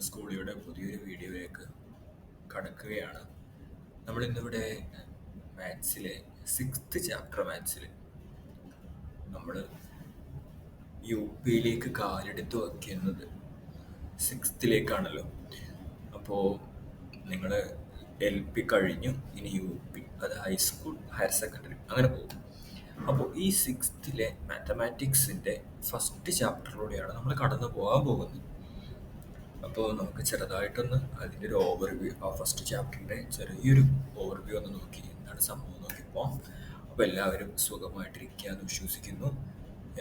സ്കൂളിയുടെ പുതിയൊരു വീഡിയോയിലേക്ക് കടക്കുകയാണ്. നമ്മളിന്നിവിടെ മാത്സിലെ സിക്സ്ത് ചാപ്റ്റർ മാത്സിൽ നമ്മൾ യു പിയിലേക്ക് കാലെടുത്ത് വയ്ക്കുന്നത് സിക്സ്ത്തിലേക്കാണല്ലോ. അപ്പോൾ നിങ്ങൾ എൽ പി കഴിഞ്ഞു, ഇനി യു പി, അത് ഹൈസ്കൂൾ, ഹയർ സെക്കൻഡറി അങ്ങനെ പോകും. അപ്പോൾ ഈ സിക്സ്ത്തിലെ മാത്തമാറ്റിക്സിൻ്റെ ഫസ്റ്റ് ചാപ്റ്ററിലൂടെയാണ് നമ്മൾ കടന്നു പോകാൻ പോകുന്നത്. അപ്പോൾ നമുക്ക് ചെറുതായിട്ടൊന്ന് അതിൻ്റെ ഒരു ഓവർവ്യൂ, ആ ഫസ്റ്റ് ചാപ്റ്ററിൻ്റെ ചെറിയൊരു ഓവർവ്യൂ ഒന്ന് നോക്കി എന്താണ് സംഭവം നോക്കിയപ്പോൾ. അപ്പോൾ എല്ലാവരും സുഖമായിട്ടിരിക്കുക എന്ന് വിശ്വസിക്കുന്നു.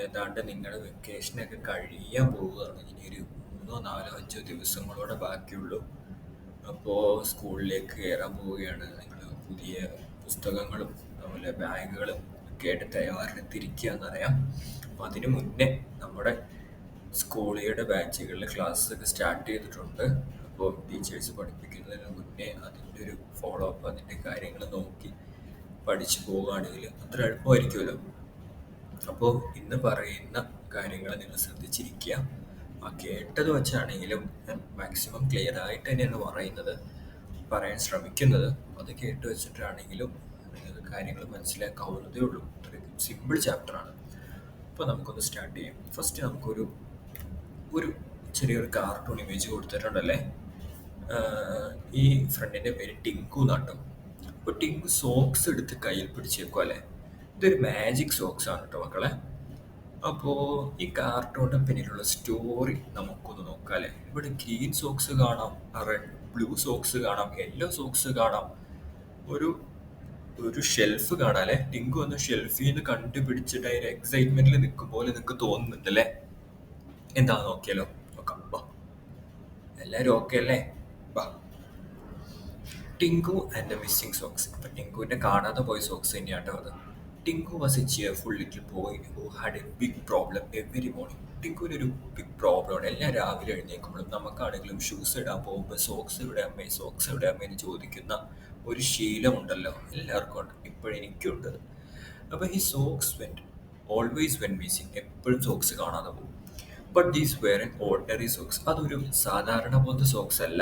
ഏതാണ്ട് നിങ്ങളുടെ വെക്കേഷനൊക്കെ കഴിയാൻ പോവുകയാണ്. ഇനി ഒരു 3, 4, 5 ദിവസങ്ങളോടെ ബാക്കിയുള്ളൂ. അപ്പോൾ സ്കൂളിലേക്ക് കയറാൻ പോവുകയാണ്. നിങ്ങൾ പുതിയ പുസ്തകങ്ങളും അതുപോലെ ബാഗുകളും ഒക്കെ ആയിട്ട് തയ്യാറെടുത്തിരിക്കുക എന്നറിയാം. അപ്പോൾ അതിന് മുന്നേ നമ്മുടെ സ്കൂളിയുടെ ബാച്ചുകളിൽ ക്ലാസ്സൊക്കെ സ്റ്റാർട്ട് ചെയ്തിട്ടുണ്ട്. അപ്പോൾ ടീച്ചേഴ്സ് പഠിപ്പിക്കുന്നതിന് മുന്നേ അതിൻ്റെ ഒരു ഫോളോ അപ്പ്, അതിൻ്റെ കാര്യങ്ങൾ നോക്കി പഠിച്ചു പോവുകയാണെങ്കിൽ അത്ര എളുപ്പമായിരിക്കുമല്ലോ. അപ്പോൾ ഇന്ന് പറയുന്ന കാര്യങ്ങൾ നിങ്ങൾ ശ്രദ്ധിച്ചിരിക്കുക. ആ കേട്ടത് വെച്ചാണെങ്കിലും മാക്സിമം ക്ലിയർ ആയിട്ട് തന്നെയാണ് പറയാൻ ശ്രമിക്കുന്നത്. അത് കേട്ട് വെച്ചിട്ടാണെങ്കിലും നിങ്ങൾക്ക് കാര്യങ്ങൾ മനസ്സിലാക്കാവുന്നതേ ഉള്ളൂ. അത്രയ്ക്കും സിമ്പിൾ ചാപ്റ്ററാണ്. അപ്പോൾ നമുക്കൊന്ന് സ്റ്റാർട്ട് ചെയ്യാം. ഫസ്റ്റ് നമുക്കൊരു ചെറിയൊരു കാർട്ടൂൺ ഇമേജ് കൊടുത്തിട്ടുണ്ടല്ലേ. ഈ ഫ്രണ്ടിൻ്റെ പേര് ടിങ്കു എന്നാട്ടോ. അപ്പോൾ ടിങ്കു സോക്സ് എടുത്ത് കയ്യിൽ പിടിച്ചേക്കും അല്ലേ. ഇതൊരു മാജിക് സോക്സ് ആണ് കേട്ടോ മക്കളെ. അപ്പോൾ ഈ കാർട്ടൂണിൻ്റെ പിന്നിലുള്ള സ്റ്റോറി നമുക്കൊന്ന് നോക്കാം അല്ലേ. ഇവിടെ ഗ്രീൻ സോക്സ് കാണാം, റെഡ് ബ്ലൂ സോക്സ് കാണാം, യെല്ലോ സോക്സ് കാണാം, ഒരു ഷെൽഫ് കാണാം അല്ലേ. ടിങ്കു ഒന്ന് ഷെൽഫിൽ നിന്ന് കണ്ടുപിടിച്ചിട്ട് അതിന് എക്സൈറ്റ്മെന്റിൽ നിൽക്കും പോലെ നിങ്ങൾക്ക് തോന്നുന്നുണ്ട് അല്ലേ. എന്താ നോക്കിയാലോ, നോക്കാം ബാ. എല്ലാവരും ഓക്കെ അല്ലേ? ബാ. Tinku and the missing socks. ഇപ്പം ടിങ്കുവിൻ്റെ കാണാതെ പോയ സോക്സ് തന്നെയാട്ടോ അത്. Tinku was a cheerful little boy who had a big problem every morning. ടിങ്കുവിനൊരു ബിഗ് പ്രോബ്ലമാണ്. എല്ലാം രാവിലെ എഴുന്നേൽക്കുമ്പോഴും നമുക്കാണെങ്കിലും ഷൂസ് ഇടാൻ പോകുമ്പോൾ സോക്സ് ഇവിടെ അമ്മ എന്ന് ചോദിക്കുന്ന ഒരു ശീലമുണ്ടല്ലോ, എല്ലാവർക്കും ഉണ്ട്. ഇപ്പോഴെനിക്കുണ്ട്. അപ്പോൾ ഈ സോക്സ് ഓൾവേസ് വെൻ മിസ്സിങ്, എപ്പോഴും സോക്സ് കാണാതെ പോകും. But these were ordinary socks. അതൊരു സാധാരണ പോലത്തെ സോക്സ് അല്ല.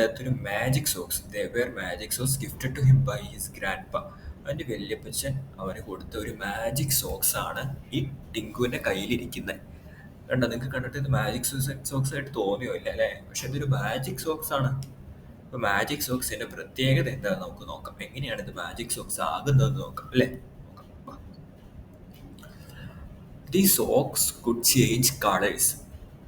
അതൊരു magic socks. They were magic socks gifted to him by his grandpa. അവൻ്റെ വല്യപ്പച്ചൻ അവന് കൊടുത്ത ഒരു മാജിക് സോക്സ് ആണ് ഈ ടിങ്കുവിൻ്റെ കയ്യിലിരിക്കുന്നത്. കണ്ടോ, നിങ്ങൾക്ക് കണ്ടിട്ട് ഇത് മാജിക് സോക്സ് ആയിട്ട് തോന്നിയോ ഇല്ല അല്ലേ? പക്ഷെ ഇതൊരു മാജിക് സോക്സ് ആണ്. അപ്പോൾ മാജിക് സോക്സിൻ്റെ പ്രത്യേകത എന്താണെന്ന് നമുക്ക് നോക്കാം. എങ്ങനെയാണ് ഇത് മാജിക് സോക്സ് ആകുന്നതെന്ന് നോക്കാം അല്ലേ. The socks could change colors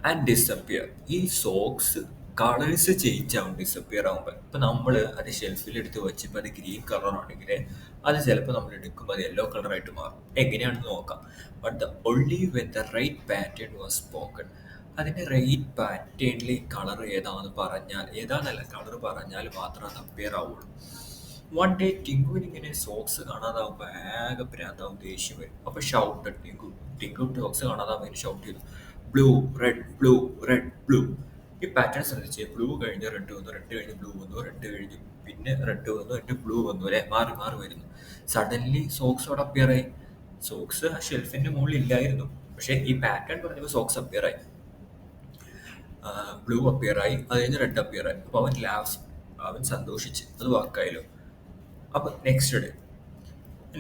and disappear. ഈ സോക്സ് കളേഴ്സ് ചേഞ്ച് ആവും, ഡിസപ്പിയർ ആകുമ്പോൾ. ഇപ്പം നമ്മൾ അത് ഷെൽഫിൽ എടുത്ത് വെച്ചപ്പോൾ അത് ഗ്രീൻ കളറാണെങ്കിൽ അത് ചിലപ്പോൾ നമ്മൾ എടുക്കുമ്പോൾ അത് യെല്ലോ കളറായിട്ട് മാറും. എങ്ങനെയാണെന്ന് നോക്കാം. But the only when the right pattern was spoken. അതിൻ്റെ റൈറ്റ് പാറ്റേണിൽ കളർ ഏതാണെന്നല്ല കളർ പറഞ്ഞാൽ മാത്രമേ അത് അപ്പിയർ ആവുള്ളൂ. വൺ ഡേ ടിങ്കുവിന് ഇങ്ങനെ സോക്സ് കാണാതാവുമ്പോൾ ആകെ ഭ്രാന്താവും, ദേഷ്യം വരും. അപ്പോൾ ഷൗട്ട് ടിങ്കു സോക്സ് കാണാതാവുമ്പോൾ ഷൗട്ട് ചെയ്തു, blue red blue red blue. ഈ പാറ്റേൺ ശ്രദ്ധിച്ച്, ബ്ലൂ കഴിഞ്ഞ് റെഡ് വന്നു, റെഡ് കഴിഞ്ഞ് ബ്ലൂ വന്നു, റെഡ് കഴിഞ്ഞ് പിന്നെ റെഡ് വന്നു, എന്നിട്ട് ബ്ലൂ വന്നു അല്ലേ. മാറി മാറി വരുന്നു. സഡൻലി സോക്സ് അവിടെ അപ്പിയറായി. സോക്സ് ആ ഷെൽഫിൻ്റെ മുകളിൽ ഇല്ലായിരുന്നു, പക്ഷേ ഈ പാറ്റേൺ പറഞ്ഞപ്പോൾ സോക്സ് അപ്പിയറായി. ബ്ലൂ അപ്പിയറായി, അത് കഴിഞ്ഞ് റെഡ് അപ്പിയറായി. അപ്പോൾ അവൻ സന്തോഷിച്ച്, അത് വാക്കായല്ലോ. അപ്പോൾ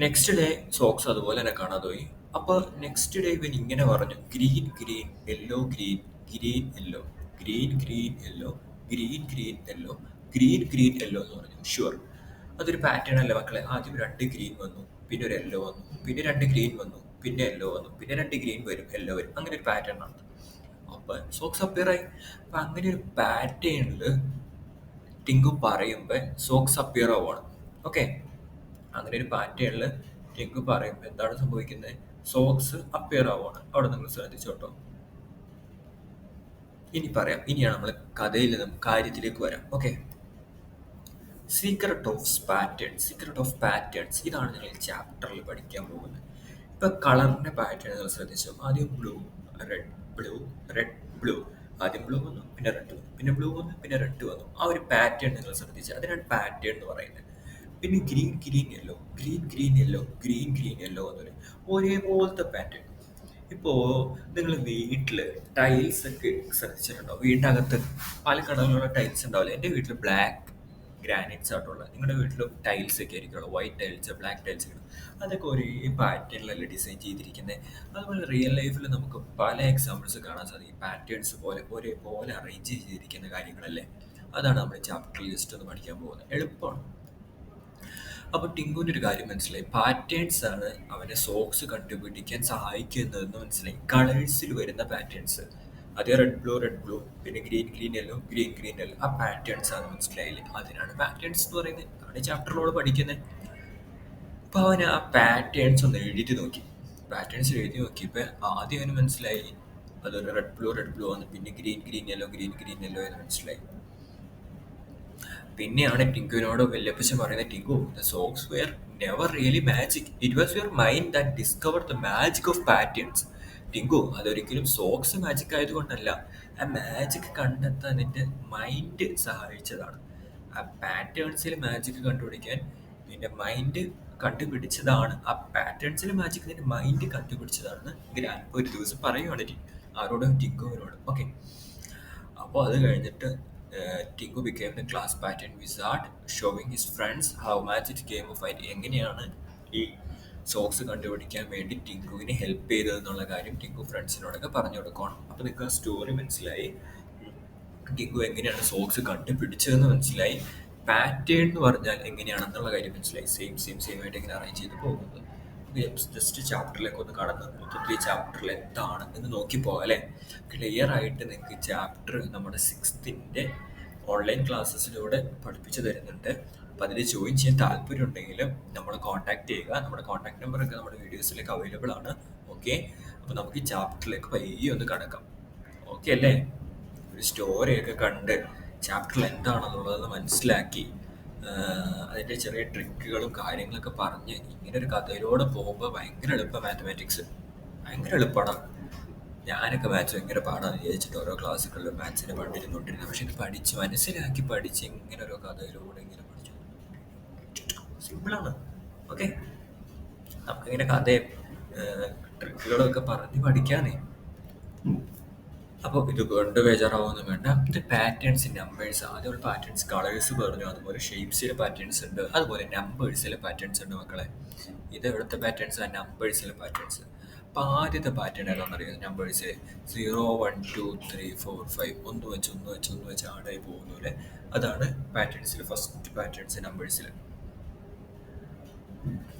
നെക്സ്റ്റ് ഡേ സോക്സ് അതുപോലെ തന്നെ കാണാതെ പോയി. അപ്പോൾ നെക്സ്റ്റ് ഡേ ഇവൻ ഇങ്ങനെ പറഞ്ഞു, green green yellow green green yellow green green yellow green green yellow green green yellow എന്ന് പറഞ്ഞു. ഷുവർ, അതൊരു പാറ്റേൺ അല്ലേ മക്കളെ. ആദ്യം 2 ഗ്രീൻ വന്നു, പിന്നെ ഒരു യെല്ലോ വന്നു, പിന്നെ 2 ഗ്രീൻ വന്നു, പിന്നെ യെല്ലോ വന്നു, പിന്നെ 2 ഗ്രീൻ വരും, യെല്ലോ വരും. അങ്ങനെ ഒരു പാറ്റേൺ ആണ്. അപ്പോൾ സോക്സ് അപ്പിയറായി. അപ്പം അങ്ങനെ ഒരു പാറ്റേണിൽ ടിങ്കു പറയുമ്പോൾ സോക്സ് അപ്പിയർ ആവുകയാണ്. ഓക്കെ, അങ്ങനെ ഒരു പാറ്റേണിൽ ടിങ്കു പറയുമ്പോൾ എന്താണ് സംഭവിക്കുന്നത്? സോക്സ് അപ്പിയർ ആവുകയാണ്. അവിടെ നിങ്ങൾ ശ്രദ്ധിച്ചോട്ടോ. ഇനിയാണ് നമ്മൾ കഥയിൽ നിന്നും കാര്യത്തിലേക്ക് വരാം. ഓക്കെ, സീക്രട്ട് ഓഫ് പാറ്റേൺസ് ഇതാണ് നിങ്ങൾ ചാപ്റ്ററിൽ പഠിക്കാൻ പോകുന്നത്. ഇപ്പം കളറിൻ്റെ പാറ്റേൺ നിങ്ങൾ ശ്രദ്ധിച്ചോ. ആദ്യം blue red blue red blue. ആദ്യം ബ്ലൂ വന്നു, പിന്നെ റെഡ് വന്നു, പിന്നെ ബ്ലൂ വന്നു, പിന്നെ റെഡ് വന്നു. ആ ഒരു പാറ്റേൺ നിങ്ങൾ ശ്രദ്ധിച്ചു. അതിനാണ് പാറ്റേൺ എന്ന് പറയുന്നത്. പിന്നെ green yellow green yellow green yellow എന്നൊരു ഒരേപോലത്തെ പാറ്റേൺ. ഇപ്പോ നിങ്ങൾ വീട്ടില് ടൈൽസ് ഒക്കെ ശ്രദ്ധിച്ചിട്ടുണ്ടോ? വീടിനകത്ത് പല കളറിലുള്ള ടൈൽസ് ഉണ്ടാവില്ലേ? എൻ്റെ വീട്ടിൽ ബ്ലാക്ക് ഗ്രാനൈറ്റ്സ് ആയിട്ടുള്ളത്. നിങ്ങളുടെ വീട്ടിലും ടൈൽസ് ഒക്കെ ആയിരിക്കുമല്ലോ, വൈറ്റ് ടൈൽസ്, ബ്ലാക്ക് ടൈൽസ്. അതൊക്കെ ഒരേ പാറ്റേണിലല്ലേ ഡിസൈൻ ചെയ്തിരിക്കുന്നത്? അതുപോലെ റിയൽ ലൈഫിൽ നമുക്ക് പല എക്സാമ്പിൾസ് കാണാൻ സാധിക്കും. പാറ്റേൺസ് പോലെ ഒരേപോലെ അറേഞ്ച് ചെയ്തിരിക്കുന്ന കാര്യങ്ങളല്ലേ? അതാണ് നമ്മൾ ചാപ്റ്ററിൽ ജസ്റ്റ് ഒന്ന് പഠിക്കാൻ പോകുന്നത്. എളുപ്പമാണ്. അപ്പൊ ടിങ്കുവിന് ഒരു കാര്യം മനസ്സിലായി. പാറ്റേൺസ് ആണ് അവനെ സോക്സ് കണ്ടുപിടിക്കാൻ സഹായിക്കുന്നതെന്ന് മനസ്സിലായി. കളേഴ്സിൽ വരുന്ന പാറ്റേൺസ്, അതേ റെഡ് ബ്ലൂ, പിന്നെ ഗ്രീൻ യെല്ലോ, ഗ്രീൻ യെല്ലോ, ആ പാറ്റേൺസ് ആണ് മനസ്സിലായില്ലേ? അതിനാണ് പാറ്റേൺസ് എന്ന് പറയുന്നത്. അവിടെ ചാപ്റ്ററിലോട് പഠിക്കുന്നത്. അപ്പൊ അവൻ ആ പാറ്റേൺസ് ഒന്ന് എഴുതി നോക്കി. പാറ്റേൺസ് എഴുതി നോക്കിയപ്പോ ആദ്യം അവന് മനസ്സിലായി അതൊരു റെഡ് ബ്ലൂ ആണ്, പിന്നെ ഗ്രീൻ യെല്ലോ എന്ന് മനസ്സിലായി. പിന്നെയാണ് ടിങ്കുവിനോട് വല്യപ്പച്ചൻ പറയുന്നത്, Tinku, the socks were never really magic, it was your mind that discover the magic of patterns. Tinku, അതൊരിക്കലും സോക്സ് മാജിക് ആയതുകൊണ്ടല്ല, ആ മാജിക് കണ്ടെത്താൻ നിന്റെ മൈൻഡ് സഹായിച്ചതാണ്. ആ പാറ്റേൺസിൽ മാജിക് കണ്ടുപിടിക്കാൻ നിന്റെ മൈൻഡ് കണ്ടുപിടിച്ചതാണ്. ആ പാറ്റേൺസിൽ മാജിക് നിന്റെ മൈൻഡ് കണ്ടുപിടിച്ചതാണെന്ന് ഗ്രാൻഡ് ഒരു ദിവസം പറയുവാണ് ആരോടും, ടിങ്കുവിനോട്. ഓക്കെ. അപ്പോൾ അത് കഴിഞ്ഞിട്ട് Tinku became the class pattern wizard, showing his friends how much it came of it. എങ്ങനെയാണ് ഈ സോക്സ് കണ്ടുപിടിക്കാൻ വേണ്ടി ടിങ്കുവിനെ ഹെൽപ്പ് ചെയ്തതെന്നുള്ള കാര്യം ടിങ്കു ഫ്രണ്ട്സിനോടൊക്കെ പറഞ്ഞു കൊടുക്കണം. അപ്പോൾ നിങ്ങൾക്ക് ആ സ്റ്റോറി മനസ്സിലായി. ടിങ്കു എങ്ങനെയാണ് സോക്സ് കണ്ടുപിടിച്ചതെന്ന് മനസ്സിലായി. പാറ്റേൺ എന്ന് പറഞ്ഞാൽ എങ്ങനെയാണെന്നുള്ള കാര്യം മനസ്സിലായി. സെയിം ആയിട്ട് എങ്ങനെ അറേഞ്ച് ചെയ്ത് പോകുന്നത്. ജസ്റ്റ് ചാപ്റ്ററിലേക്ക് ഒന്ന് കടന്ന് മൊത്തത്തിൽ ഈ ചാപ്റ്ററിൽ എന്താണ് എന്ന് നോക്കി പോകാം അല്ലേ? ക്ലിയർ ആയിട്ട് നിങ്ങൾക്ക് ചാപ്റ്റർ നമ്മുടെ 6th ഓൺലൈൻ ക്ലാസ്സസിലൂടെ പഠിപ്പിച്ചു തരുന്നുണ്ട്. അപ്പം അതിൽ ജോയിൻ ചെയ്യാൻ താല്പര്യം ഉണ്ടെങ്കിൽ നമ്മളെ കോൺടാക്ട് ചെയ്യുക. നമ്മുടെ കോൺടാക്ട് നമ്പറൊക്കെ നമ്മുടെ വീഡിയോസിലേക്ക് അവൈലബിൾ ആണ്. ഓക്കെ. അപ്പോൾ നമുക്ക് ഈ ചാപ്റ്ററിലേക്ക് പയ്യെ ഒന്ന് കടക്കാം. ഓക്കെ അല്ലേ? ഒരു സ്റ്റോറിയൊക്കെ കണ്ട് ചാപ്റ്ററിൽ എന്താണെന്നുള്ളതെന്ന് മനസ്സിലാക്കി അതിൻ്റെ ചെറിയ ട്രിക്കുകളും കാര്യങ്ങളൊക്കെ പറഞ്ഞ് ഇങ്ങനെ ഒരു കഥയിലൂടെ പോകുമ്പോൾ ഭയങ്കര എളുപ്പം. മാത്തമാറ്റിക്സ് ഭയങ്കര എളുപ്പമാണ്. ഞാനൊക്കെ മാത്സ് ഭയങ്കര പാടാന്ന് വിചാരിച്ചിട്ട് ഓരോ ക്ലാസ്സുകളിലും മാത്സിനെ പണ്ടിരുന്നോണ്ടിരുന്നത്. പക്ഷെ ഇത് പഠിച്ച് മനസ്സിലാക്കി പഠിച്ച് ഇങ്ങനെ ഓരോ കഥയിലൂടെ ഇങ്ങനെ പഠിച്ചു സിമ്പിളാണ്. ഓക്കെ. നമുക്കിങ്ങനെ കഥയും ട്രിക്കുകളൊക്കെ പറഞ്ഞ് പഠിക്കാനേ. അപ്പോൾ ഇത് കൊണ്ട് ബേജാറാവൊന്നും വേണ്ട. ഇത് പാറ്റേൺസ്, നമ്പേഴ്സ്. ആദ്യമുള്ള പാറ്റേൺസ് കളേഴ്സ് പറഞ്ഞു, അതുപോലെ ഷേപ്സിലെ പാറ്റേൺസ് ഉണ്ട്, അതുപോലെ നമ്പേഴ്സിലെ പാറ്റേൺസ് ഉണ്ട് മക്കളെ. ഇത് എവിടുത്തെ പാറ്റേൺസ്? നമ്പേഴ്സിലെ പാറ്റേൺസ്. അപ്പോൾ ആദ്യത്തെ പാറ്റേൺ ഏതാണെന്നറിയാം? നമ്പേഴ്സിൽ 0 1 2 3 4 5 ഒന്ന് വെച്ച് ആടായി പോകുന്നില്ലേ? അതാണ് പാറ്റേൺസിൽ ഫസ്റ്റ് പാറ്റേൺസ് നമ്പേഴ്സിൽ.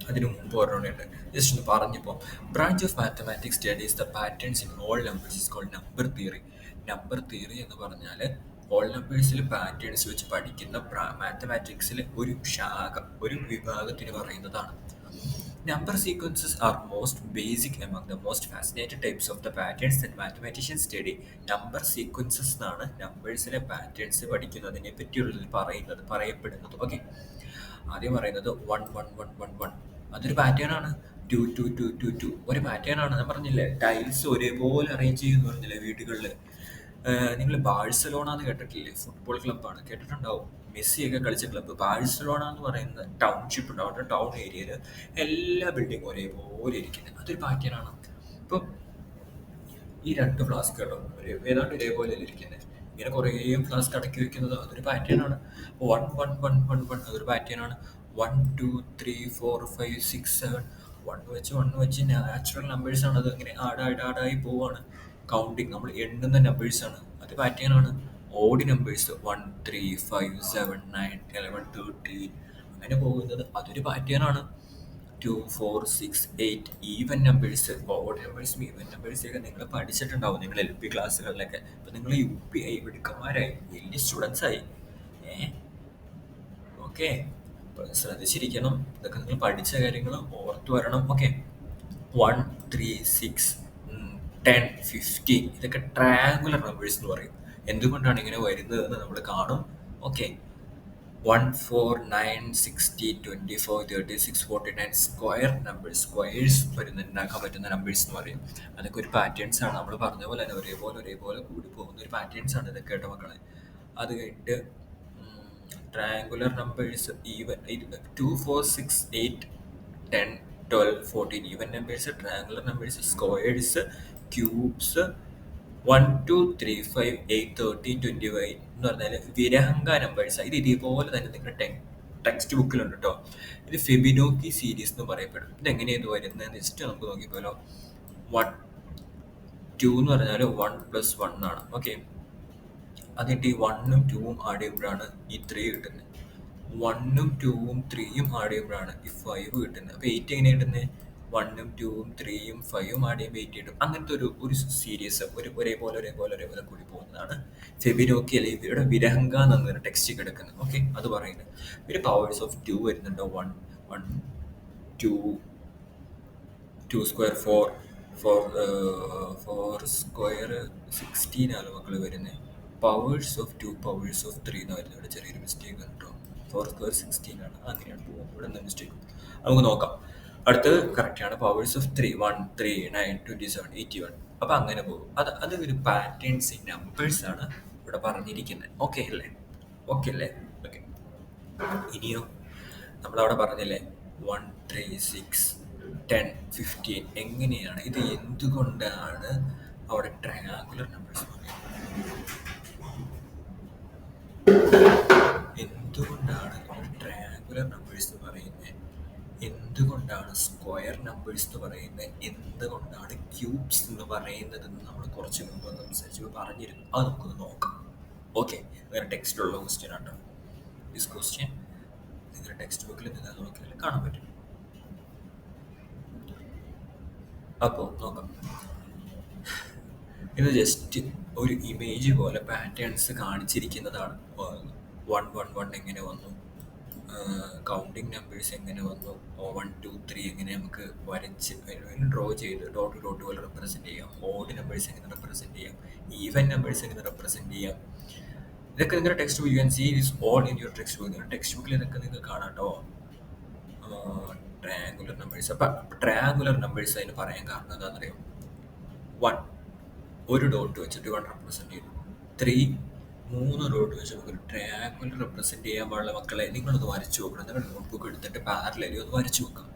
അതിന് മുമ്പ് ഒരെണ്ണമുണ്ട്, ജസ്റ്റ് ഒന്ന് പറഞ്ഞപ്പോൾ. Branch of mathematics studies the patterns in all numbers is called number theory. Number theory എന്ന് പറഞ്ഞാൽ ഓൾ നമ്പേഴ്സിൽ പാറ്റേൺസ് വെച്ച് പഠിക്കുന്ന മാത്തമാറ്റിക്സിലെ ഒരു ശാഖ, ഒരു വിഭാഗത്തിന് പറയുന്നതാണ്. Number sequences are most basic among the most fascinated types of the patterns that mathematician's study. Number sequences എന്നാണ് നമ്പേഴ്സിലെ പാറ്റേൺസ് പഠിക്കുന്നതിനെ പറ്റിയുള്ളതിൽ പറയപ്പെടുന്നത്. ഓക്കെ. ആദ്യം പറയുന്നത് 1 1 1 1 1, അതൊരു പാറ്റേൺ ആണ്. 2 2 2 2 2 ഒരു പാറ്റേൺ ആണ്. ഞാൻ പറഞ്ഞില്ലേ ടൈൽസ് ഒരേപോലെ അറേഞ്ച് ചെയ്യുമെന്ന് പറഞ്ഞില്ലേ വീടുകളിൽ. നിങ്ങൾ ബാഴ്സലോണ എന്ന് കേട്ടിട്ടില്ലേ? ഫുട്ബോൾ ക്ലബ്ബാണ്, കേട്ടിട്ടുണ്ടാവും. മെസ്സിയൊക്കെ കളിച്ച ക്ലബ്ബ് ബാഴ്സലോണ എന്ന് പറയുന്ന ടൗൺഷിപ്പ് ഉണ്ട്. അവിടെ ടൗൺ ഏരിയയിൽ എല്ലാ ബിൽഡിങ്ങും ഒരേപോലെ ഇരിക്കുന്നത്, അതൊരു പാറ്റേൺ ആണ്. ഇപ്പം ഈ 2 ഫ്ലാസ്കുകളും ഏതാണ്ട് ഇതേപോലെ ഇരിക്കുന്നത്. ഇങ്ങനെ കുറേ ഫ്ലാസ്ക് അടക്കി വെക്കുന്നത് അതൊരു പാറ്റേൺ ആണ്. 1 1 1 1 1 അതൊരു പാറ്റേൺ ആണ്. 1 2 3 4 5 6 7 1 വെച്ച് നാച്ചുറൽ നമ്പേഴ്സ് ആണ്. അത് ഇങ്ങനെ ആടായി പോവാണ്. കൗണ്ടിങ്, നമ്മൾ എണ്ണുന്ന നമ്പേഴ്സ് ആണ്, അത് പാറ്റേൺ ആണ്. ഓഡ് നമ്പേഴ്സ് 1 3 5 7 9 11 13 അങ്ങനെ പോകുന്നത് അതൊരു പാറ്റേൺ ആണ്. 2 4 6 8 ഈവൻ നമ്പേഴ്സ്, ഓഡ് നമ്പേഴ്സും ഈവൻ നമ്പേഴ്സൊക്കെ നിങ്ങൾ പഠിച്ചിട്ടുണ്ടാവും നിങ്ങൾ LP ക്ലാസ്സുകളിലൊക്കെ. അപ്പം നിങ്ങൾ UP ആയി, മിടുക്കന്മാരായി, വലിയ സ്റ്റുഡൻസ് ആയി. ഓക്കെ. ശ്രദ്ധിച്ചിരിക്കണം. ഇതൊക്കെ നിങ്ങൾ പഠിച്ച കാര്യങ്ങൾ ഓർത്തു വരണം. ഓക്കെ. 1 3 6 10 15 ഇതൊക്കെ ട്രയാങ്കുലർ നമ്പേഴ്സ് എന്ന് പറയും. എന്തുകൊണ്ടാണ് ഇങ്ങനെ വരുന്നതെന്ന് നമ്മൾ കാണും. ഓക്കെ. 1 4 9 60 24 36 49 സ്ക്വയർ നമ്പേഴ്സ്, സ്ക്വയേഴ്സ് ഉണ്ടാക്കാൻ പറ്റുന്ന നമ്പേഴ്സ് എന്ന് പറയും. അതൊക്കെ ഒരു പാറ്റേൺസ് ആണ്. നമ്മൾ പറഞ്ഞ പോലെ തന്നെ ഒരേപോലെ കൂടി പോകുന്ന ഒരു പാറ്റേൺസ് ആണ് ഇതൊക്കെ കേട്ടോ മക്കളെ. അത് കഴിഞ്ഞിട്ട് triangular numbers even 2 4 6 8 10 12, 14 even numbers, triangular numbers, squares, cubes, 1, 2, 3, 5, 8, 13, 25 എന്ന് പറഞ്ഞാൽ വിരഹങ്ക നമ്പേഴ്സ്. ഇത് ഇതേപോലെ തന്നെ നിങ്ങളുടെ ടെക്സ്റ്റ് ബുക്കിലുണ്ട് കേട്ടോ. ഇത് ഫെബിനോക്കി സീരീസ് എന്ന് പറയപ്പെടും. ഇതെങ്ങനെയാണ് വരുന്നതെന്ന് ജസ്റ്റ് നമുക്ക് നോക്കിപ്പോലോ. 1, 2 എന്ന് പറഞ്ഞാൽ 1 + 1 ആണ്. ഓക്കെ, അതിട്ട് ഈ 1ഉം 2ഉം ആഡ് ചെയ്യുമ്പോഴാണ് ഈ 3 കിട്ടുന്നത്. 1ഉം 2ഉം 3യും ആഡ് ചെയ്യുമ്പോഴാണ് ഈ 5 കിട്ടുന്നത്. അപ്പോൾ 8 എങ്ങനെ കിട്ടുന്നത്? 1ഉം 2ഉം 3യും 5ഉം ആഡ് ചെയ്യുമ്പോൾ 8 കിട്ടും. അങ്ങനത്തെ ഒരു സീരീസ് ഒരേപോലെ കൂടി പോകുന്നതാണ് ഫെബിനോക്കി അല്ലെങ്കിൽ ഇവിടെ വിരഹങ്ക എന്നാണ് ടെക്സ്റ്റ് കിടക്കുന്നത്. ഓക്കെ, അത് പറയുന്നത്. പിന്നെ പവേഴ്സ് ഓഫ് 2 വരുന്നുണ്ടോ. 1, 1, 2, 2 സ്ക്വയർ 4, 4 സ്ക്വയർ 16 ആണ് മക്കൾ വരുന്നത്. പവേഴ്സ് ഓഫ് 2, പവേഴ്സ് ഓഫ് 3 എന്ന് വരുന്നത്. ഇവിടെ ചെറിയൊരു മിസ്റ്റേക്ക് ഉണ്ട് കേട്ടോ. 4 സ്ക്വയർ 16 ആണ്. അങ്ങനെയാണ് പോകുന്നത്. ഇവിടെ നിന്ന് മിസ്റ്റേക്ക് നമുക്ക് നോക്കാം. അടുത്തത് കറക്റ്റാണ്. Powers of 3, 1, 3, 9, 27, 81. അപ്പം അങ്ങനെ പോകും. അത് ഒരു പാറ്റേൺസ് ഇൻ നമ്പേഴ്സ് ആണ് ഇവിടെ പറഞ്ഞിരിക്കുന്നത്. ഓക്കെ അല്ലേ? ഓക്കെ. ഇനിയോ നമ്മളവിടെ പറഞ്ഞില്ലേ 1, 3, 6, 10, 15 എങ്ങനെയാണ് ഇത്? എന്തുകൊണ്ടാണ് അവിടെ ട്രയാങ്കുലർ നമ്പേഴ്സ് പറയുന്നത്? എന്തുകൊണ്ടാണ് ട്രയാങ്കുലർ നമ്പേഴ്സ് എന്ന് പറയുന്നത്? എന്തുകൊണ്ടാണ് സ്ക്വയർ നമ്പേഴ്സ് എന്ന് പറയുന്നത്? എന്തുകൊണ്ടാണ് ക്യൂബ്സ് എന്ന് പറയുന്നത് എന്ന് നമ്മൾ കുറച്ച് മുമ്പ് സംസാരിച്ച് പറഞ്ഞിരുന്നു. അത് നമുക്കൊന്ന് നോക്കാം. ഓക്കെ, വേറെ ടെക്സ്റ്റിലുള്ള ക്വസ്റ്റ്യൻ ആട്ടോ. ദിസ് ക്വസ്റ്റ്യൻ നിങ്ങളുടെ ടെക്സ്റ്റ് ബുക്കിൽ നിങ്ങൾ നോക്കിയാൽ കാണാൻ പറ്റും. അപ്പോൾ നോക്കാം. ഇത് ജസ്റ്റ് ഒരു ഇമേജ് പോലെ പാറ്റേൺസ് കാണിച്ചിരിക്കുന്നതാണ്. 1, 1, 1 എങ്ങനെ വന്നു, കൗണ്ടിങ് നമ്പേഴ്സ് എങ്ങനെ വന്നു, 1, 2, 3 എങ്ങനെ നമുക്ക് വരച്ച് ഡ്രോ ചെയ്ത് ഡോട്ട് പോലെ റെപ്രസെൻറ്റ് ചെയ്യാം, ഓഡ് നമ്പേഴ്സ് എങ്ങനെ റെപ്രസെൻറ്റ് ചെയ്യാം, ഈവൻ നമ്പേഴ്സ് എങ്ങനെ റെപ്രസെൻറ്റ് ചെയ്യാം. ഇതൊക്കെ നിങ്ങളുടെ textbook, you can see this all in your textbook. നിങ്ങളുടെ ടെക്സ്റ്റ് ബുക്കിൽ ഇതൊക്കെ നിങ്ങൾക്ക് കാണാം കേട്ടോ. Triangular numbers. അപ്പം ട്രയാങ്കുലർ നമ്പേഴ്സ് അതിന് പറയാൻ കാരണം എന്താണെന്നറിയോ? 1 ഒരു ഡോട്ട് വെച്ചിട്ട് 1 റെപ്രസെൻറ്റ് ചെയ്തു. 3 3 ഡോട്ട് വെച്ച് നമുക്ക് ഒരു ട്രയാങ്കുലർ റെപ്രസെൻറ്റ് ചെയ്യാൻ പാടുള്ള മക്കളെ നിങ്ങളൊന്ന് വരച്ചു നോക്കണം. നിങ്ങളുടെ നോട്ട്ബുക്ക് എടുത്തിട്ട് പാരലലി ഒന്ന് വരച്ചു നോക്കാം.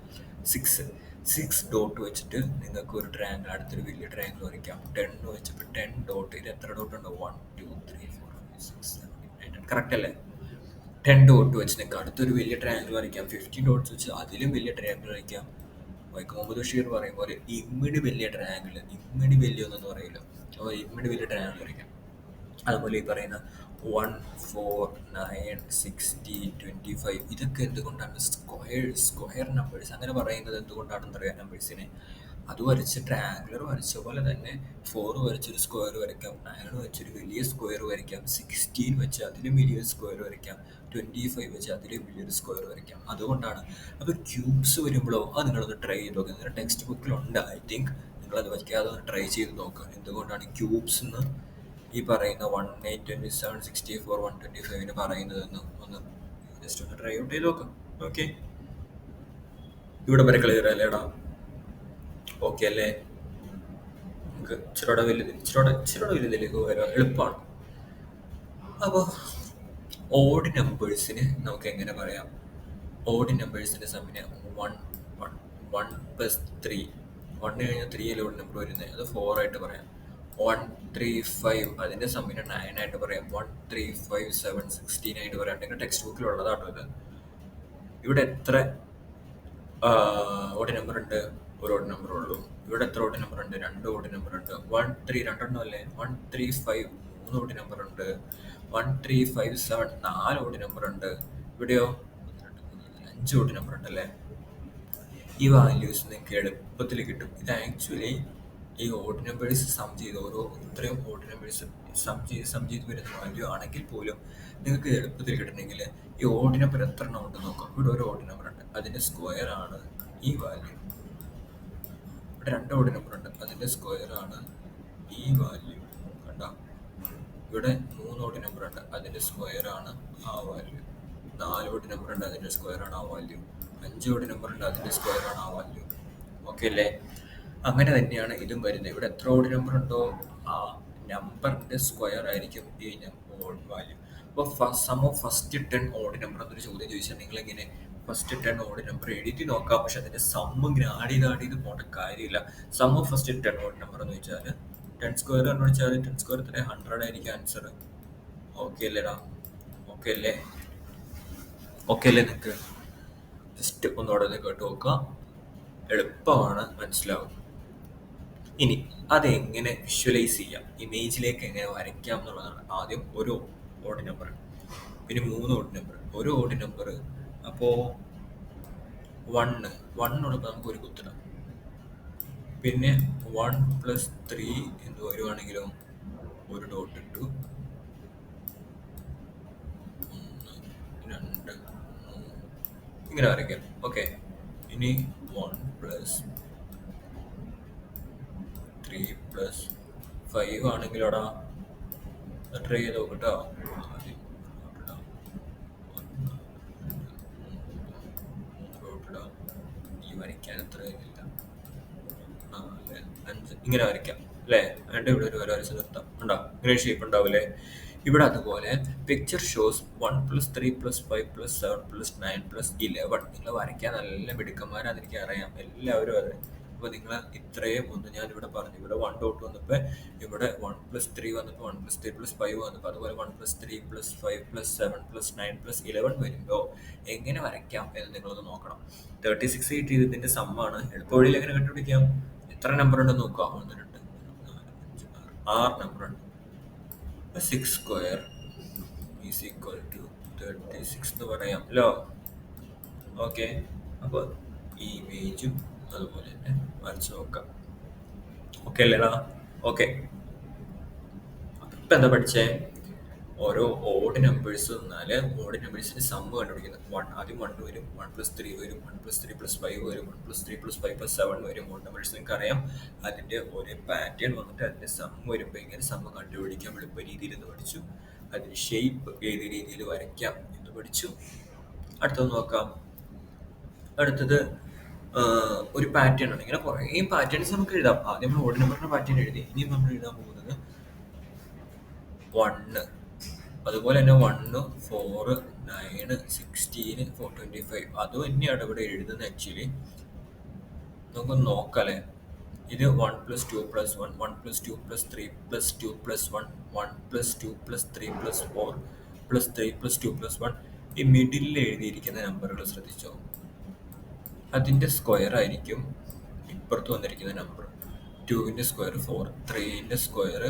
6 ഡോട്ട് വെച്ചിട്ട് നിങ്ങൾക്ക് ഒരു ട്രയാങ്കിൾ, അടുത്തൊരു വലിയ ട്രയാങ്കിൾ വരയ്ക്കാം. 10 വെച്ചപ്പോൾ 10 ഡോട്ട്. ഇത് എത്ര ഡോട്ട് ഉണ്ടോ? 1, 2, 3, 4, 5, 6, 7, 8, 9. കറക്റ്റ് അല്ലേ? 10 ഡോട്ട് വെച്ച് നിങ്ങൾക്ക് അടുത്തൊരു വലിയ ട്രയാങ്കിൾ വരയ്ക്കാം. 15 ഡോട്ട്സ് വെച്ച് അതിലും വലിയ ട്രയാങ്കിൾ വരയ്ക്കാം. വൈക്കം മുഹമ്മദ് ബഷീർ പറയും പോലെ ഇമ്മിടി വലിയ ട്രയാങ്കിൾ, ഇമ്മിടി വലിയൊന്നും പറയില്ല. അപ്പോൾ ഇമ്മിടി വലിയ ട്രയാങ്കിൾ വരയ്ക്കാം. അതുപോലെ ഈ പറയുന്ന 1, 4, 9, 16, 25 ഇതൊക്കെ എന്തുകൊണ്ടാണ് സ്ക്വയർ നമ്പേഴ്സ് അങ്ങനെ പറയുന്നത്? എന്തുകൊണ്ടാണെന്ന് അറിയാം നമ്പേഴ്സിനെ. അത് വരച്ച് ട്രയാങ്കുലർ വരച്ച പോലെ തന്നെ 4 വരച്ചൊരു സ്ക്വയർ വരയ്ക്കാം, 9 വെച്ചൊരു വലിയ സ്ക്വയർ വരയ്ക്കാം, 16 വെച്ച് അതിലും വലിയൊരു സ്ക്വയർ വരയ്ക്കാം, 25 വെച്ച് അതിലും വലിയൊരു സ്ക്വയർ വരയ്ക്കാം. അതുകൊണ്ടാണ്. അപ്പോൾ ക്യൂബ്സ് വരുമ്പോഴോ അത് നിങ്ങളൊന്ന് ട്രൈ ചെയ്ത് നോക്കുക. നിങ്ങളുടെ ടെക്സ്റ്റ് ബുക്കിലുണ്ട്, ഐ തിങ്ക്. നിങ്ങളത് വയ്ക്കാതെ ഒന്ന് ട്രൈ ചെയ്ത് നോക്കുക. എന്തുകൊണ്ടാണ് ക്യൂബ്സ് എന്ന് ഈ പറയുന്ന 18, 27, 64, 125 പറയുന്നതെന്ന് ഒന്ന് ജസ്റ്റ് ഒന്ന് ട്രൈ ഔട്ട് ചെയ്ത് നോക്കാം. ഓക്കെ, ഇവിടെ വരെ ക്ലിയർ അല്ലേടാ? ഓക്കെ അല്ലേ? നമുക്ക് ഇച്ചിരിയുടെ വലുതിലേക്ക് വരാം, എളുപ്പമാണ്. അപ്പോൾ ഓഡ് നമ്പേഴ്സിന് നമുക്ക് എങ്ങനെ പറയാം? ഓഡ് നമ്പേഴ്സിൻ്റെ സമ്മിനെ 1 + 3, 1 കഴിഞ്ഞാൽ 3 അല്ലേ ഓഡ് നമ്പർ വരുന്നത്, അത് 4 ആയിട്ട് പറയാം. 1, 3, 5 അതിൻ്റെ സമ്മിനെ 9 ആയിട്ട് പറയാം. 1, 3, 5, 7, 16 ആയിട്ട് പറയാം. നിങ്ങളുടെ ടെക്സ്റ്റ് ബുക്കിലുള്ളതാട്ടോ ഇത്. ഇവിടെ എത്ര ഓഡ് നമ്പർ ഉണ്ട്? ഒരു ഓഡ് നമ്പർ ഉള്ളൂ. ഇവിടെ എത്ര ഓഡ് നമ്പർ ഉണ്ട്? 2 ഓഡ് നമ്പർ ഉണ്ട്. 1, 3 രണ്ടെണ്ണം അല്ലേ? 1, 3, 5 3 ഓഡ് നമ്പർ ഉണ്ട്. 1, 3, 5, 7 4 ഓഡ് നമ്പർ ഉണ്ട്. ഇവിടെയോ 5 ഓഡ് നമ്പർ ഉണ്ടല്ലേ? ഈ വാല്യൂസ് നിങ്ങൾക്ക് എളുപ്പത്തിൽ കിട്ടും. ഇത് ആക്ച്വലി ഈ ഓഡ് നമ്പേഴ്സ് സം ചെയ്ത് ഇത്രയും ഓഡ് നമ്പേഴ്സ് സം ചെയ്ത് വരുന്ന വാല്യൂ ആണെങ്കിൽ പോലും നിങ്ങൾക്ക് എളുപ്പത്തിൽ കിട്ടണമെങ്കിൽ ഈ ഓഡ് നമ്പർ എത്ര എണ്ണം ഉണ്ടെന്ന് നോക്കാം. ഇവിടെ ഒരു ഓഡ് നമ്പർ ഉണ്ട്, അതിൻ്റെ സ്ക്വയർ ആണ് ഈ വാല്യൂ. ഇവിടെ 2 ഓഡ് നമ്പർ ഉണ്ട്, അതിൻ്റെ സ്ക്വയർ ആണ് ഈ വാല്യൂ. കണ്ടോ? ഇവിടെ 3 ഓഡ് നമ്പർ ഉണ്ട്, അതിൻ്റെ സ്ക്വയർ ആണ് ആ വാല്യൂ. 4 ഓഡ് നമ്പർ ഉണ്ട്, അതിൻ്റെ സ്ക്വയർ ആണ് ആ വാല്യൂ. 5 ഓഡ് നമ്പർ ഉണ്ട്, അതിൻ്റെ സ്ക്വയർ ആണ് ആ വാല്യൂ. ഓക്കെ അല്ലേ? അങ്ങനെ തന്നെയാണ് ഇതും വരുന്നത്. ഇവിടെ എത്ര ഓഡ് നമ്പർ ഉണ്ടോ ആ നമ്പറിൻ്റെ സ്ക്വയർ ആയിരിക്കും ഈ ഓഡ് വാല്യൂ. അപ്പോൾ sum of first 10 odd number എന്നൊരു ചോദ്യം ചോദിച്ചാൽ നിങ്ങളിങ്ങനെ ഫസ്റ്റ് 10 ഓഡ് നമ്പർ എഴുതി നോക്കാം, പക്ഷെ അതിന്റെ സമ്മ് ഇങ്ങനെ ആഡ് ചെയ്ത് പോകേണ്ട കാര്യമില്ല. Sum of first 10 odd number എന്ന് വെച്ചാൽ 10 സ്ക്വയർ എന്ന് വെച്ചാൽ 10 സ്ക്വയർ തന്നെ 100 ആയിരിക്കും ആൻസർ. ഓക്കെ അല്ലേടാ? ഓക്കെ അല്ലേ? ഓക്കെ അല്ലേ? നിങ്ങൾക്ക് ജസ്റ്റ് ഒന്നുകൂടെ ഒന്ന് കേട്ട് നോക്കുക, എളുപ്പമാണ്, മനസ്സിലാവും. ഇനി അതെങ്ങനെ വിഷ്വലൈസ് ചെയ്യാം, ഇമേജിലേക്ക് എങ്ങനെ വരയ്ക്കാം എന്നുള്ളതാണ്. ആദ്യം ഒരു ഓഡ് നമ്പർ, പിന്നെ 3 ഓഡ് നമ്പർ, ഒരു ഓഡ് നമ്പർ. അപ്പോൾ 1 ഉള്ളപ്പോൾ നമുക്ക് ഒരു കുത്തിടാം. പിന്നെ 1+3 എന്ന് വരുവാണെങ്കിലോ ഒരു ഡോട്ട് ഇട്ടു. 1 2 3 ഇങ്ങനെ വരയ്ക്കാം. ഓക്കെ. ഇനി 1+3+5 ആണെങ്കിലോടാ ട്രൈ ചെയ്ത് നോക്കട്ടോ. ഈ വരയ്ക്കാൻ അത്ര ഇല്ല, 4 5 ഇങ്ങനെ വരയ്ക്കാം അല്ലേ? അതിൻ്റെ ഇവിടെ ഒരു വരച്ച് നിർത്താം. ഉണ്ടോ? ഇങ്ങനെ ഷേപ്പ് ഉണ്ടാവില്ലേ? ഇവിടെ അതുപോലെ പിക്ചർ ഷോസ് 1+3+5+7+9+11. നിങ്ങൾ വരയ്ക്കാൻ നല്ല മിടുക്കന്മാരാന്ന് എനിക്ക് അറിയാം, എല്ലാവരും അതെ. അപ്പോൾ നിങ്ങൾ ഇത്രയും ഒന്ന് ഞാൻ ഇവിടെ പറഞ്ഞു, ഇവിടെ 1 ഡോട്ട് വന്നപ്പോൾ ഇവിടെ 1+3 വന്നപ്പോൾ 1+3+5 വന്നപ്പോൾ അതുപോലെ 1+3+5+7+9+11 വരുമ്പോൾ എങ്ങനെ വരയ്ക്കാം എന്ന് നിങ്ങളൊന്ന് നോക്കണം. 36 കിട്ടിയത് ഇതിന്റെ സമ്മാണ്. എളുപ്പവഴിയിൽ എങ്ങനെ കണ്ടുപിടിക്കാം? എത്ര നമ്പർ ഉണ്ടെന്ന് നോക്കാം. 1 2 3 4 5 6 നമ്പർ ഉണ്ട്. 6 സ്ക്വയർ ഈസ് ഈക്വൽ ടു 36 എന്ന് പറയാമല്ലോ. ഓക്കെ. അപ്പോൾ ഈ ഇമേജും അതുപോലെ തന്നെ വരച്ച് നോക്കാം. ഓക്കെ അല്ലേടാ? ഓക്കെ. ഇപ്പം എന്താ പഠിച്ചേ? ഓരോ ഓഡ് നമ്പേഴ്സ് വന്നാൽ ഓഡ് നമ്പേഴ്സിന്റെ സമ്മ് കണ്ടുപിടിക്കുന്നത്. ആദ്യം 1 വരും, 1+3 വരും, 1+3+5 വരും, 1+3+5+7 വരും. ഓഡ് നമ്പേഴ്സ് നിങ്ങൾക്ക് അറിയാം. അതിന്റെ ഒരേ പാറ്റേൺ വന്നിട്ട് അതിന്റെ സമ്മ് വരുമ്പോൾ എങ്ങനെ സമ്മ് കണ്ടുപിടിക്കാം എളുപ്പ രീതിയിൽ എന്ന് പഠിച്ചു. അതിന്റെ ഷേപ്പ് ഏത് രീതിയിൽ വരയ്ക്കാം എന്ന് പഠിച്ചു. അടുത്തത് നോക്കാം. അടുത്തത് ഒരു പാറ്റേൺ ആണ്. ഇങ്ങനെ കുറേ പാറ്റേൺസ് നമുക്ക് എഴുതാം. ആദ്യം നമ്മൾ ഓഡ് നമ്പറിന്റെ പാറ്റേൺ എഴുതി. ഇനി നമ്മൾ എഴുതാൻ പോകുന്നത് 1, അതുപോലെ തന്നെ 1 4 9 16 425 അത് തന്നെയാണ് ഇവിടെ എഴുതുന്നത്. ആക്ച്വലി നമുക്കൊന്ന് നോക്കാല്ലേ. ഇത് 1+2+1 1+2+3+2+1 1+2+3+4+3+2+1. ഈ മിഡിലിൽ എഴുതിയിരിക്കുന്ന നമ്പറുകൾ ശ്രദ്ധിച്ചോ, അതിന്റെ സ്ക്വയർ ആയിരിക്കും ഇപ്പുറത്ത് വന്നിരിക്കുന്ന നമ്പർ. 2ന്റെ സ്ക്വയർ 4, 3ന്റെ സ്ക്വയർ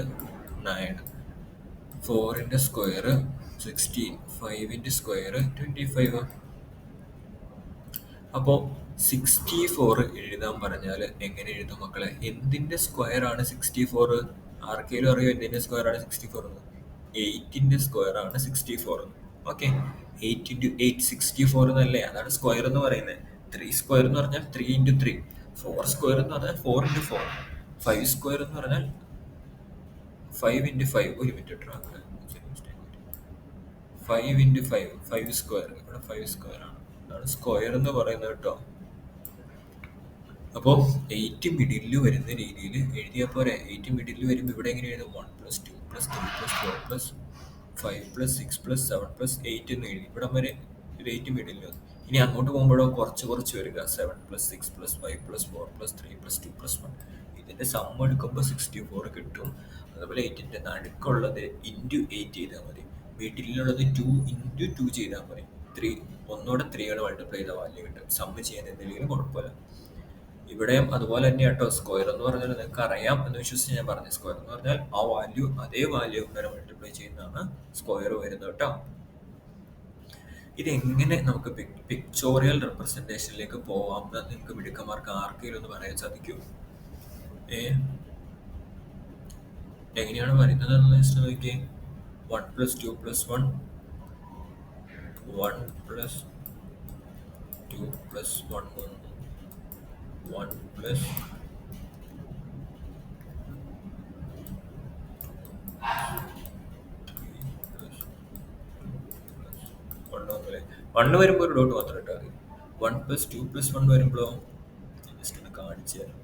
9, 4ന്റെ സ്ക്വയർ 16, 5ന്റെ സ്ക്വയർ 25. അപ്പോൾ 64 എഴുതാൻ പറഞ്ഞാൽ എങ്ങനെ എഴുതും മക്കളെ? എന്തിന്റെ സ്ക്വയർ ആണ് 64? ആർക്കെങ്കിലും അറിയോ എന്തിന്റെ സ്ക്വയർ ആണ് 64 എന്ന്? 8ന്റെ സ്ക്വയർ ആണ് 64. ഓക്കെ. 8 × 8 64 എന്നല്ലേ? അതാണ് സ്ക്വയർ എന്ന് പറയുന്നത്. 3 സ്ക്വയർ എന്ന് പറഞ്ഞാൽ 3 × 3, 4 സ്ക്വയർ എന്ന് പറഞ്ഞാൽ 4 × 4, 5 സ്ക്വയർ എന്ന് പറഞ്ഞാൽ 5 × 5. ഒരു മിനിറ്റ് ഇട്ടോ, 5 × 5 5 സ്ക്വയർ. ഇവിടെ 5 സ്ക്വയർ ആണ്, അതാണ് സ്ക്വയർ എന്ന് പറയുന്നത് കേട്ടോ. അപ്പോൾ 8 മിഡിലിൽ വരുന്ന രീതിയിൽ എഴുതിയാൽ പോരെ? 8 മിഡിലിൽ വരുമ്പോൾ ഇവിടെ എങ്ങനെ എഴുതും? 1+2+3+4+5+6+7+8 എന്ന് എഴുതി. ഇവിടെ വരെ ഇത് 8 മിഡിലിൽ വന്നു. ഇനി അങ്ങോട്ട് പോകുമ്പോഴോ കുറച്ച് വരിക. 7+6+5+4+3+2+1. ഇതിന്റെ സമ്മ് എടുക്കുമ്പോൾ 64 കിട്ടും. അതുപോലെ 8ന്റെ നടുക്കുള്ളത് ഇൻറ്റു 8 ചെയ്താൽ മതി. മിഡിലുള്ളത് 2 × 2 ചെയ്താൽ മതി. 3 ഒന്നുകൂടെ 3 കൊണ്ട് മൾട്ടിപ്ലൈ ചെയ്ത വാല്യൂ കിട്ടും. സമ്മ് ചെയ്യാൻ എന്തെങ്കിലും കുഴപ്പമില്ല. ഇവിടെയും അതുപോലെ തന്നെ കേട്ടോ. സ്ക്വയർ എന്ന് പറഞ്ഞാൽ നിങ്ങൾക്ക് അറിയാം എന്ന് വിശ്വസിച്ച് ഞാൻ പറഞ്ഞു. സ്ക്വയർ എന്ന് പറഞ്ഞാൽ ആ വാല്യൂ അതേ വാല്യൂ വരെ മൾട്ടിപ്ലൈ ചെയ്യുന്നതാണ് സ്ക്വയർ വരുന്നത് കേട്ടോ. ഇതെങ്ങനെ നമുക്ക് പിക്ചോറിയൽ റെപ്രസെന്റേഷനിലേക്ക് പോവാം എന്ന് നിങ്ങൾക്ക് മിടുക്കന്മാർക്ക് ആർക്കെങ്കിലും ഒന്ന് പറയാൻ സാധിക്കും? എങ്ങനെയാണ് വരുന്നത് എന്ന് നോക്കിയേ. 1+2+1 1+2+1 1+3+1 1 വരുമ്പോൾ ഒരു ഡോട്ട് മാത്രം ഇട്ടാൽ മതി. 1+2+1 വരുമ്പോഴോ ജസ്റ്റ് ഒന്ന് കാണിച്ചു തരാം.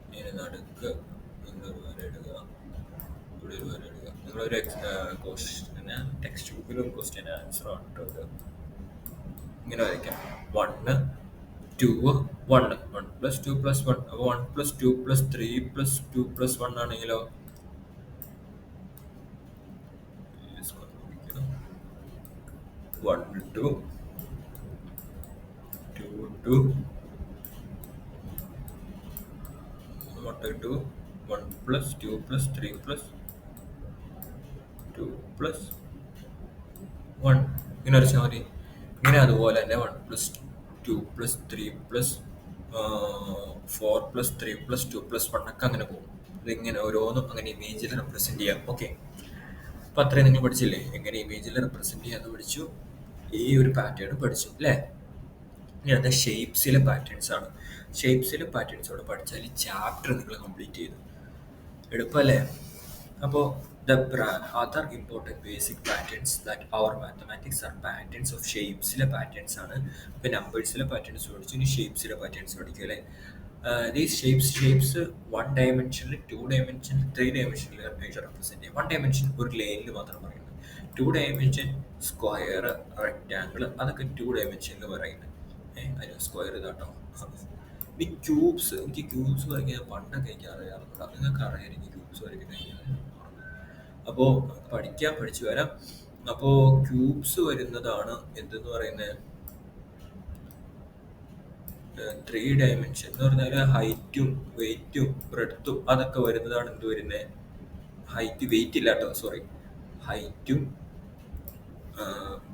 ഇങ്ങനെ നടുക്ക് നിങ്ങളൊരു വര ഇടുക, ഇവിടെ ഒരു വര ഇടുക. നിങ്ങളൊരു ക്വസ്റ്റ്യൻ ടെക്സ്റ്റ് ബുക്കിൽ ഒരു ക്വസ്റ്റ്യൻ ആൻസർ ആണ് കേട്ടോ. ഇങ്ങനെ വരയ്ക്കാം. 1 2 1 1 പ്ലസ് 2 പ്ലസ് 1 അപ്പോൾ 1 പ്ലസ് 2 പ്ലസ് 3 പ്ലസ് 2 പ്ലസ് 1 ആണെങ്കിലോ 1 2 2 2 what I do 1 plus 2 plus 3 plus 2 plus 1 ഇങ്ങനെ വരച്ചാൽ മതി. ഇങ്ങനെ അതുപോലെ തന്നെ 1 plus 2 plus 3 plus 4 plus 3 plus 2 plus 1 ഒക്കെ അങ്ങനെ പോകും. ഇതിങ്ങനെ ഓരോന്നും അങ്ങനെ ഇമേജിൽ റെപ്രസെന്റ് ചെയ്യാം. ഓക്കെ, അപ്പൊ അത്രയും നിങ്ങൾ പഠിച്ചില്ലേ, എങ്ങനെ ഇമേജിൽ റെപ്രസെന്റ് ചെയ്യാന്ന് പഠിച്ചു, ഈ ഒരു പാറ്റേൺ പഠിച്ചു അല്ലേ. ഇനി അത് ഷേപ്സിലെ പാറ്റേൺസ് ആണ്. ഷേപ്സിലെ പാറ്റേൺസോടെ പഠിച്ചാൽ ഈ ചാപ്റ്റർ നിങ്ങൾ കംപ്ലീറ്റ് ചെയ്തു. എളുപ്പമല്ലേ? അപ്പോൾ the other important basic patterns that our mathematics are patterns of ഷേപ്സിലെ പാറ്റേൺസ് ആണ്. ഇപ്പോൾ നമ്പേഴ്സിലെ പാറ്റേൺസ് പഠിച്ചു, ഇനി ഷേപ്സിലെ പാറ്റേൺസ് പഠിക്കും അല്ലേ. ദീസ് ഷേപ്സ് 1 ഡയമെൻഷനിൽ 2 ഡയമെൻഷനിൽ 3 ഡയമെൻഷനിൽ റെപ്രസെൻറ്റ് ചെയ്യും. 1 ഡയമെൻഷൻ ഒരു ലൈനിൽ മാത്രം പറയുന്നത്. 2 ഡയമെൻഷൻ സ്ക്വയർ, റെക്റ്റാങ്കിൾ, അതൊക്കെ 2 ഡയമെൻഷനിൽ പറയുന്നത്. അതിന് സ്ക്വയർ ഇതാട്ടോ. ഈ ക്യൂബ്സ്, എനിക്ക് ക്യൂബ്സ് വരയ്ക്കാൻ പണ്ടൊക്കെ എനിക്ക് അറിയാറുണ്ട്, നിങ്ങൾക്ക് അറിയാം എനിക്ക് ക്യൂബ്സ് വരയ്ക്കുന്നത്. അപ്പോൾ പഠിച്ചു വരാം. അപ്പോൾ ക്യൂബ്സ് വരുന്നതാണ് എന്തെന്ന് പറയുന്നത്, 3 ഡയമെൻഷൻ എന്ന് പറഞ്ഞാൽ ഹൈറ്റും വെയിറ്റും ബ്രെഡ്ത്തും അതൊക്കെ വരുന്നതാണ് എന്ത് വരുന്നത്, ഹൈറ്റ് വെയിറ്റ് ഇല്ല കേട്ടോ, സോറി, ഹൈറ്റും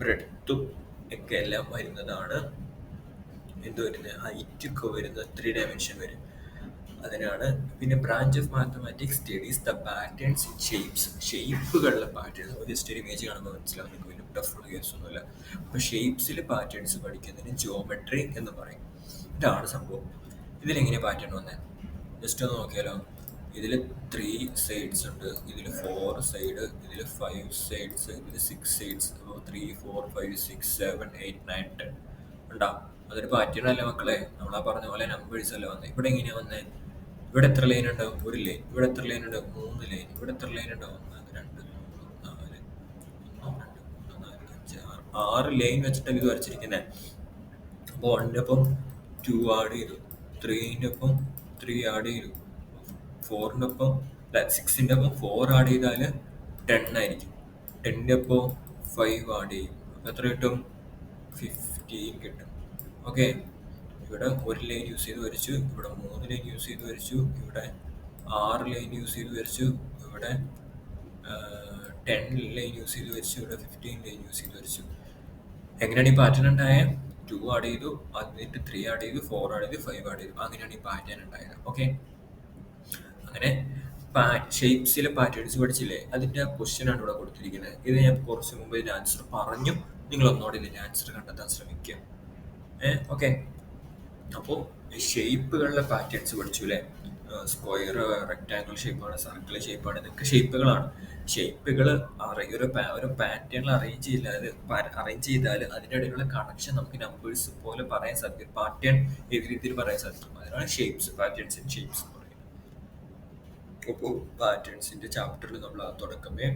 ബ്രെഡ്ത്തും ഒക്കെ എല്ലാം വരുന്നതാണ് എന്ത് വരുന്നത്, ഹൈറ്റ് ഒക്കെ വരുന്നത് 3 ഡയമെൻഷൻ വരും. അതിനാണ്. പിന്നെ branch of mathematics studies the patterns in shapes, ഷേപ്പുകളിലെ പാറ്റേൺസ്. ജസ്റ്റ് ഒരു ഇമേജ് കാണുമ്പോൾ മനസ്സിലാവും, നിങ്ങൾക്ക് വലിയ ടഫുള്ള കേസൊന്നുമില്ല. അപ്പോൾ ഷേപ്സിൽ പാറ്റേൺസ് പഠിക്കുന്നതിന് ജിയോമെട്രി എന്ന് പറയും. ഇതാണ് സംഭവം. ഇതിലെങ്ങനെയാണ് പാറ്റേൺ വന്നത് ജസ്റ്റ് ഒന്ന് നോക്കിയാലോ. ഇതിൽ 3 സൈഡ്സ് ഉണ്ട്, ഇതിൽ 4 സൈഡ്, ഇതിൽ 5 സൈഡ്സ്, ഇതിൽ 6 സൈഡ്സ്. അപ്പോൾ 3 4 5 6 7 8 9 10 ഉണ്ടാവും. അതൊരു പാറ്റേൺ അല്ലേ മക്കളെ, നമ്മളാ പറഞ്ഞ പോലെ നമ്പേഴ്സ് അല്ലേ വന്നത്. ഇവിടെ എങ്ങനെയാണ് വന്നത്, ഇവിടെ എത്ര ലൈൻ ഉണ്ടാവും, 1 ലൈൻ. ഇവിടെ എത്ര ലൈൻ ഉണ്ടാവും, 3 ലൈൻ. ഇവിടെ എത്ര ലൈൻ ഉണ്ടാവും, 1 2 3 4 6 ലൈൻ വെച്ചിട്ടാണ് ഇത് വരച്ചിരിക്കുന്നത്. അപ്പോൾ 1ൻ്റെ ഒപ്പം 2 ആഡ് ചെയ്തു, 3ൻ്റെ ഒപ്പം 3 ആഡ് ചെയ്തു, 4ൻ്റെ ഒപ്പം 6ൻ്റെ ഒപ്പം 4 ആഡ് ചെയ്താൽ 10 ആയിരിക്കും. 10ൻ്റെ ഒപ്പം 5 ആഡ് ചെയ്യും, എത്ര കിട്ടും, 15 കിട്ടും. ഓക്കെ, ഇവിടെ 1 ലൈൻ യൂസ് ചെയ്ത് വരച്ചു, ഇവിടെ 3 ലൈൻ യൂസ് ചെയ്ത് വരച്ചു, ഇവിടെ 6 ലൈൻ യൂസ് ചെയ്ത് വരച്ചു, ഇവിടെ 10 ലൈൻ യൂസ് ചെയ്ത് വരച്ചു, ഇവിടെ 15 ലൈൻ യൂസ് ചെയ്ത് വരച്ചു. എങ്ങനെയാണ് ഈ പാറ്റേൺ ഉണ്ടായത്, 2 ആഡ് ചെയ്തു, എന്നിട്ട് 3 ആഡ് ചെയ്തു, 4 ആഡ് ചെയ്തു, 5 ആഡ് ചെയ്തു, അങ്ങനെയാണ് ഈ പാറ്റേൺ ഉണ്ടായത്. ഓക്കെ, അങ്ങനെ ഷേപ്സിലെ പാറ്റേൺസ് പഠിച്ചില്ലേ, അതിൻ്റെ ക്വസ്റ്റ്യൻ ആണ് ഇവിടെ കൊടുത്തിരിക്കുന്നത്. ഇത് ഞാൻ കുറച്ച് മുമ്പ് ഇതിൻ്റെ ആൻസർ പറഞ്ഞു, നിങ്ങൾ ഒന്നുകൂടി ഇതിൻ്റെ ആൻസർ കണ്ടെത്താൻ ശ്രമിക്കുക. ഓക്കെ, അപ്പോൾ ഷേപ്പുകളിലെ പാറ്റേൺസ് പഠിച്ചു അല്ലേ. സ്ക്വയർ, റെക്റ്റാങ്കിൾ ഷേപ്പാണ്, സർക്കിൾ ഷേപ്പാണ്, ഇതൊക്കെ ഷേപ്പുകളാണ്. ഷേപ്പുകൾ ഒരു പാറ്റേണിൽ അറേഞ്ച് ചെയ്താൽ അതിൻ്റെ ഇടയിലുള്ള കണക്ഷൻ നമുക്ക് നമ്പേഴ്സ് പോലെ പറയാൻ സാധിക്കും, പാറ്റേൺ ഏത് രീതിയിൽ പറയാൻ സാധിക്കും. അതിനാണ് ഷേപ്സ്, പാറ്റേൺസ് ആൻഡ് ഷേപ്സ് എന്ന് പറയുന്നത്. അപ്പോൾ പാറ്റേൺസിൻ്റെ ചാപ്റ്ററിൽ നമ്മൾ ആ തുടക്കമേ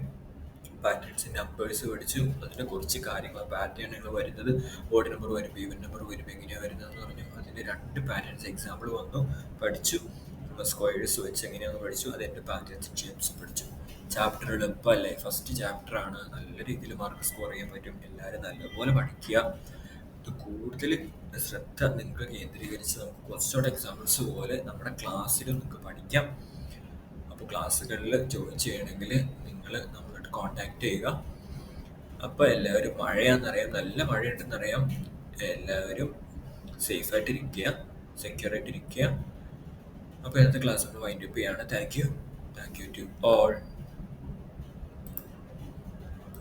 പാറ്റേൺസ് നമ്പേഴ്സ് പഠിച്ചു, അതിൻ്റെ കുറച്ച് കാര്യങ്ങൾ, പാറ്റേണുകൾ വരുന്നത് ഓഡ് നമ്പർ വരുമ്പോൾ ഈവൻ നമ്പർ വരുമ്പോൾ എങ്ങനെയാണ് വരുന്നതെന്ന് പറഞ്ഞു. അതിൻ്റെ 2 പാറ്റേൺസ് എക്സാമ്പിൾ വന്നു, പഠിച്ചു. സ്ക്വയേഴ്സ് വെച്ച് എങ്ങനെയാണെന്ന് പഠിച്ചു, അതിൻ്റെ പാറ്റേൺസ് ഷേപ്സ് പഠിച്ചു. ചാപ്റ്റർ എളുപ്പമല്ലേ, ഫസ്റ്റ് ചാപ്റ്ററാണ്, നല്ല രീതിയിൽ മാർക്ക് സ്കോർ ചെയ്യാൻ പറ്റും. എല്ലാവരും നല്ലപോലെ പഠിക്കുക. ഇത് കൂടുതൽ ശ്രദ്ധ നിങ്ങൾക്ക് കേന്ദ്രീകരിച്ച് നമുക്ക് കുറച്ചുകൂടെ എക്സാമ്പിൾസ് പോലെ നമ്മുടെ ക്ലാസ്സിൽ നിങ്ങൾക്ക് പഠിക്കാം. അപ്പോൾ ക്ലാസ്സുകളിൽ ജോയിൻ ചെയ്യണമെങ്കിൽ നിങ്ങൾ നമ്മളോട് കോൺടാക്ട് ചെയ്യുക. അപ്പോൾ എല്ലാവരും, മഴയാണെന്നറിയാം, നല്ല മഴയുണ്ടെന്നറിയാം, എല്ലാവരും സേഫായിട്ടിരിക്കുക, സെക്യൂറായിട്ടിരിക്കുക. അപ്പോൾ ഇന്നത്തെ ക്ലാസ് നമ്മൾ വൈൻഡ് അപ്പ് ചെയ്യാണ്. Thank you to all.